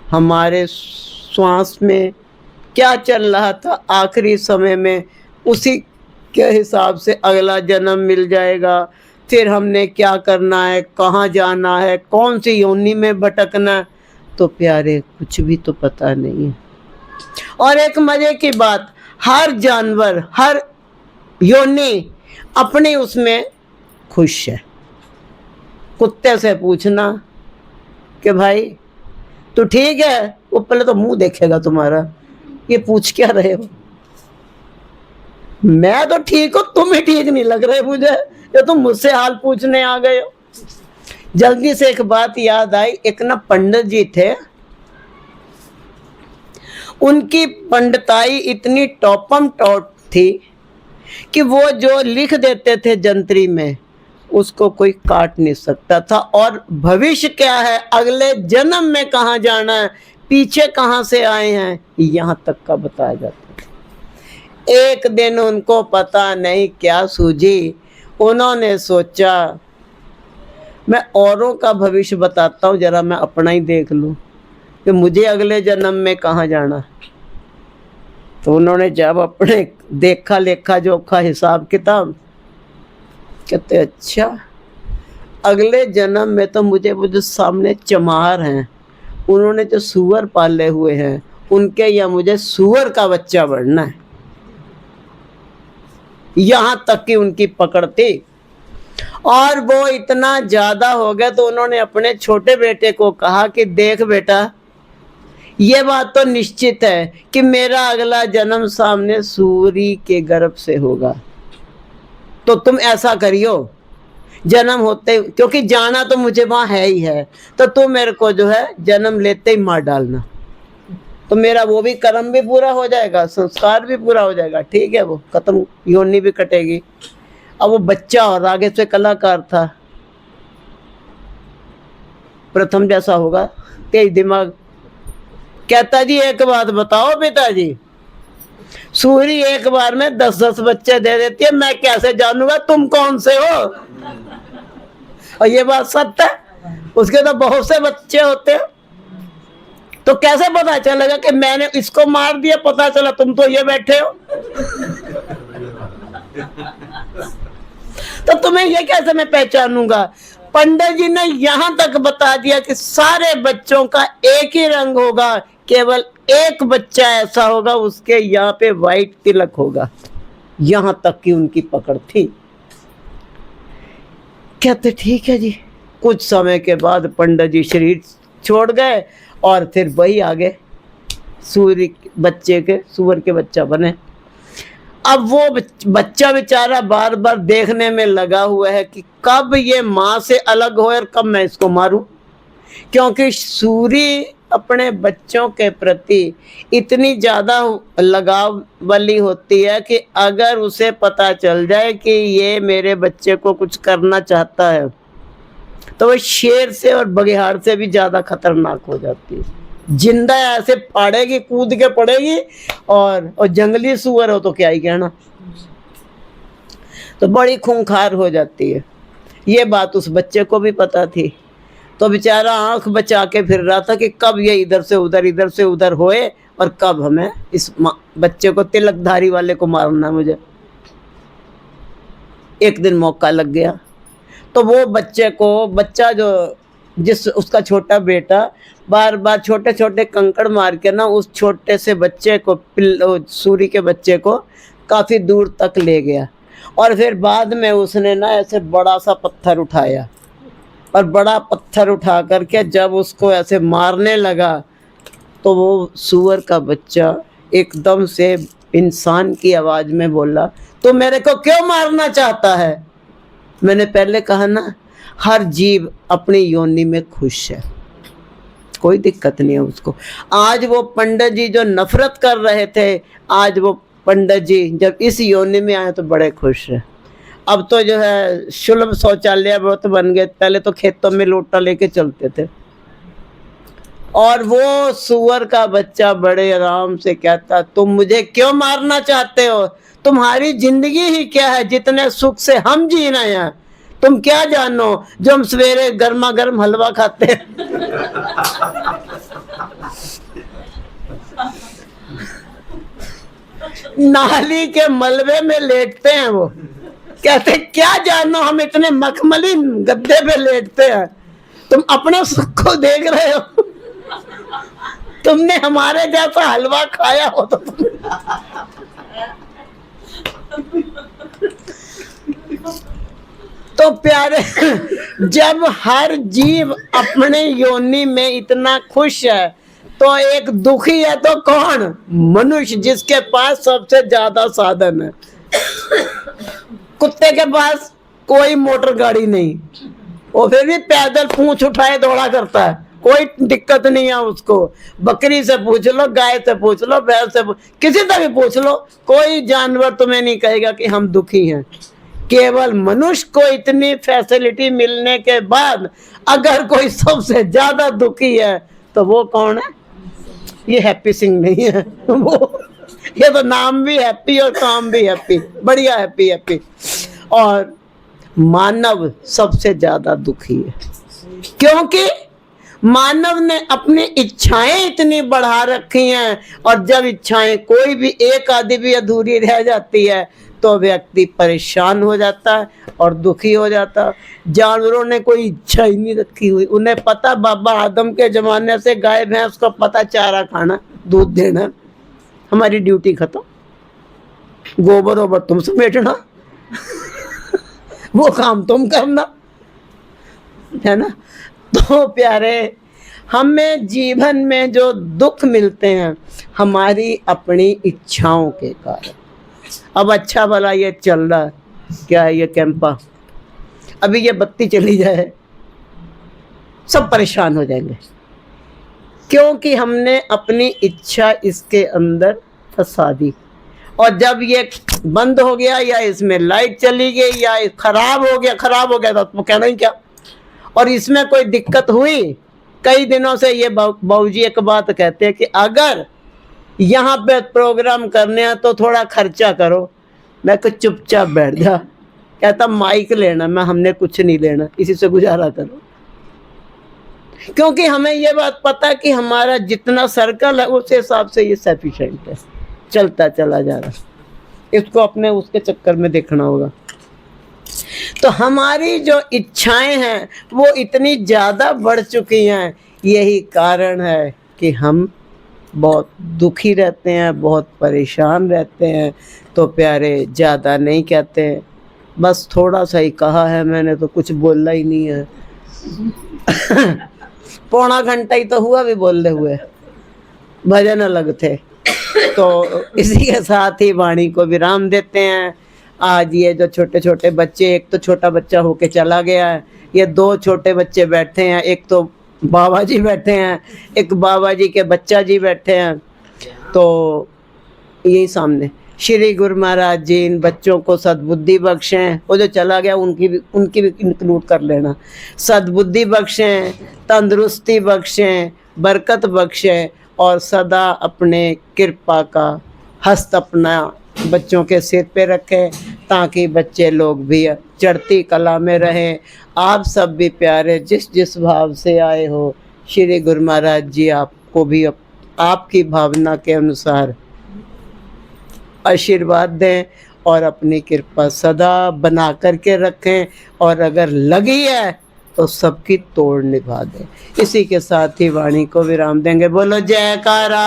हमारे श्वास में क्या चल रहा था आखिरी समय में, उसी के हिसाब से अगला जन्म मिल जाएगा। फिर हमने क्या करना है, कहाँ जाना है, कौन सी योनि में भटकना है, तो प्यारे कुछ भी तो पता नहीं है। और एक मजे की बात, हर जानवर, हर योनि अपनी उसमें खुश है। कुत्ते से पूछना कि भाई तू ठीक है, वो पहले तो मुंह देखेगा तुम्हारा, ये पूछ क्या रहे हो। मैं तो ठीक हूं, तुम ही ठीक नहीं लग रहे मुझे, ये तुम मुझसे हाल पूछने आ गए हो। जल्दी से एक बात याद आई, एक ना पंडित जी थे, उनकी पंडिताई इतनी टॉपम टॉप थी कि वो जो लिख देते थे जंतरी में, उसको कोई काट नहीं सकता था। और भविष्य क्या है, अगले जन्म में कहाँ जाना है, पीछे कहाँ से आए हैं, यहाँ तक का बताया जाता है। एक दिन उनको पता नहीं क्या सूझी, उन्होंने सोचा मैं औरों का भविष्य बताता हूँ, जरा मैं अपना ही देख लूँ कि मुझे अगले जन्म में कहाँ जाना। तो उन्होंने जब अपने देखा लेखा जोखा हिसाब किताब, कहते अच्छा अगले जन्म में तो मुझे वो जो सामने चमार हैं, उन्होंने जो सूअर पाले हुए हैं, उनके या मुझे सूअर का बच्चा बनना है। यहां तक कि उनकी पकड़ थी। और वो इतना ज्यादा हो गया तो उन्होंने अपने छोटे बेटे को कहा कि देख बेटा, ये बात तो निश्चित है कि मेरा अगला जन्म सामने सूरी के गर्भ से होगा, तो तुम ऐसा करियो, जन्म होते, क्योंकि जाना तो मुझे वहां है ही है, तो तुम मेरे को जो है जन्म लेते ही मार डालना, तो मेरा वो भी कर्म भी पूरा हो जाएगा, संस्कार भी पूरा हो जाएगा। ठीक है, वो खत्म, योनि भी कटेगी। अब वो बच्चा और आगे से कलाकार था, प्रथम जैसा होगा, तेज दिमाग। कहता जी एक बात बताओ पिताजी, सूरी एक बार में 10-10 बच्चे दे देती है, मैं कैसे जानूंगा तुम कौन से हो। और ये बात सत्य है, उसके तो बहुत से बच्चे होते हैं, तो कैसे पता चलेगा कि मैंने इसको मार दिया, पता चला तुम तो ये बैठे हो। तो तुम्हें ये कैसे मैं पहचानूंगा। पंडित जी ने यहां तक बता दिया कि सारे बच्चों का एक ही रंग होगा, केवल एक बच्चा ऐसा होगा उसके यहाँ पे व्हाइट तिलक होगा। यहां तक की उनकी पकड़ थी। कहते ठीक है जी। कुछ समय के बाद पंडित जी शरीर छोड़ गए और फिर वही आगे सूर्य बच्चे के, सुअर के बच्चा बने। अब वो बच्चा बेचारा बार बार देखने में लगा हुआ है कि कब ये माँ से अलग हो और कब मैं इसको मारूं, क्योंकि सूरी अपने बच्चों के प्रति इतनी ज्यादा लगाव वाली होती है कि अगर उसे पता चल जाए कि ये मेरे बच्चे को कुछ करना चाहता है, तो वो शेर से और बघियाड़ से भी ज्यादा खतरनाक हो जाती है। जिंदा ऐसे फाड़ेगी, कूद के पड़ेगी, और जंगली सुअर हो तो क्या ही कहना, तो बड़ी खूंखार हो जाती है। ये बात उस बच्चे को भी पता थी, तो बेचारा आंख बचा के फिर रहा था कि कब ये इधर से उधर होए और कब हमें इस बच्चे को, तिलकधारी वाले को मारना मुझे। एक दिन मौका लग गया, तो वो बच्चा जो जिस उसका छोटा बेटा बार बार छोटे छोटे कंकड़ मार के ना उस छोटे से बच्चे को, सूरी के बच्चे को काफी दूर तक ले गया। और फिर बाद में उसने ना ऐसे बड़ा सा पत्थर उठाया, और बड़ा पत्थर उठा करके जब उसको ऐसे मारने लगा, तो वो सूअर का बच्चा एकदम से इंसान की आवाज में बोला, तू मेरे को क्यों मारना चाहता है। मैंने पहले कहा ना, हर जीव अपनी योनि में खुश है, कोई दिक्कत नहीं है उसको। आज वो पंडित जी जो नफरत कर रहे थे, आज वो पंडित जी जब इस योनि में आए तो बड़े खुश है। अब तो जो है सुलभ शौचालय बहुत बन गए, पहले तो खेतों में लोटा लेके चलते थे। और वो सुअर का बच्चा बड़े आराम से कहता, तुम मुझे क्यों मारना चाहते हो, तुम्हारी जिंदगी ही क्या है, जितने सुख से हम जी रहे हैं, तुम क्या जानो जो हम सवेरे गर्मा गर्म हलवा खाते हैं। नाली के मलबे में लेटते हैं वो, कहते क्या जानो हम इतने मखमली गद्दे पे लेटते हैं, तुम अपने सुख को देख रहे हो, तुमने हमारे जैसा हलवा खाया हो तो तो प्यारे, जब हर जीव अपने योनि में इतना खुश है तो एक दुखी है तो कौन? मनुष्य, जिसके पास सबसे ज्यादा साधन है। कुत्ते के पास कोई मोटर गाड़ी नहीं, वो फिर भी पैदल पूंछ उठाए दौड़ा करता है, कोई दिक्कत नहीं है उसको। बकरी से पूछ लो, गाय से पूछ लो, भैंस से किसी से भी पूछ लो, कोई जानवर तुम्हें नहीं कहेगा कि हम दुखी हैं। केवल मनुष्य को इतनी फैसिलिटी मिलने के बाद अगर कोई सबसे ज्यादा दुखी है तो वो कौन है? ये हैप्पी सिंह नहीं है वो, ये तो नाम भी हैप्पी और काम भी हैप्पी, बढ़िया हैप्पी हैप्पी। और मानव सबसे ज्यादा दुखी है, क्योंकि मानव ने अपनी इच्छाएं इतनी बढ़ा रखी हैं, और जब इच्छाएं कोई भी एक आधी भी अधूरी रह जाती है तो व्यक्ति परेशान हो जाता है और दुखी हो जाता है। जानवरों ने कोई इच्छा ही नहीं रखी हुई, उन्हें पता बाबा आदम के जमाने से गाय भैंस को पता चारा खाना, दूध देना, हमारी ड्यूटी खत्म, गोबर ओबर तुम समेटना वो काम तुम करना, है ना। तो प्यारे, हमें जीवन में जो दुख मिलते हैं हमारी अपनी इच्छाओं के कारण। अब अच्छा भला ये चल रहा है, क्या है ये कैंपा, अभी ये बत्ती चली जाए सब परेशान हो जाएंगे, क्योंकि हमने अपनी इच्छा इसके अंदर फंसा दी। और जब ये बंद हो गया या इसमें लाइट चली गई या खराब हो गया तो कहना ही क्या। और इसमें कोई दिक्कत हुई, कई दिनों से ये बाबूजी एक बात कहते हैं कि अगर यहाँ पे प्रोग्राम करने हैं तो थोड़ा खर्चा करो। मैं कुछ चुपचाप बैठ जा, कहता माइक लेना, मैं हमने कुछ नहीं लेना, इसी से गुजारा करो। क्योंकि हमें ये बात पता कि हमारा जितना सर्कल है उस हिसाब से ये सफिशिएंट है, चलता चला जा रहा, इसको अपने उसके चक्कर में देखना होगा। तो हमारी जो इच्छाएं हैं वो इतनी ज़्यादा बढ़ चुकी हैं, यही कारण है कि हम बहुत दुखी रहते हैं, बहुत परेशान रहते हैं। तो प्यारे, ज़्यादा नहीं कहते, बस थोड़ा सा ही कहा है मैंने, तो कुछ बोलना ही नहीं है पौना घंटा ही तो हुआ भी बोलते हुए, भजन अलग थे। तो इसी के साथ ही वाणी को विराम देते हैं। आज ये जो छोटे छोटे बच्चे, एक तो छोटा बच्चा होके चला गया है, ये दो छोटे बच्चे बैठे हैं, एक तो बाबा जी बैठे हैं, एक बाबा जी के बच्चा जी बैठे हैं। तो यही सामने श्री गुरु महाराज जी इन बच्चों को सद्बुद्धि बख्शें, वो जो चला गया उनकी भी इंक्लूड कर लेना, सद्बुद्धि बख्शें, तंदुरुस्ती बख्शें, बरकत बख्शें, और सदा अपने कृपा का हस्त अपना बच्चों के सिर पे रखें, ताकि बच्चे लोग भी चढ़ती कला में रहें। आप सब भी प्यारे जिस जिस भाव से आए हो, श्री गुरु महाराज जी आपको भी आपकी भावना के अनुसार आशीर्वाद दें और अपनी कृपा सदा बना करके रखें, और अगर लगी है तो सबकी तोड़ निभा दें। इसी के साथ ही वाणी को विराम देंगे। बोलो जयकारा।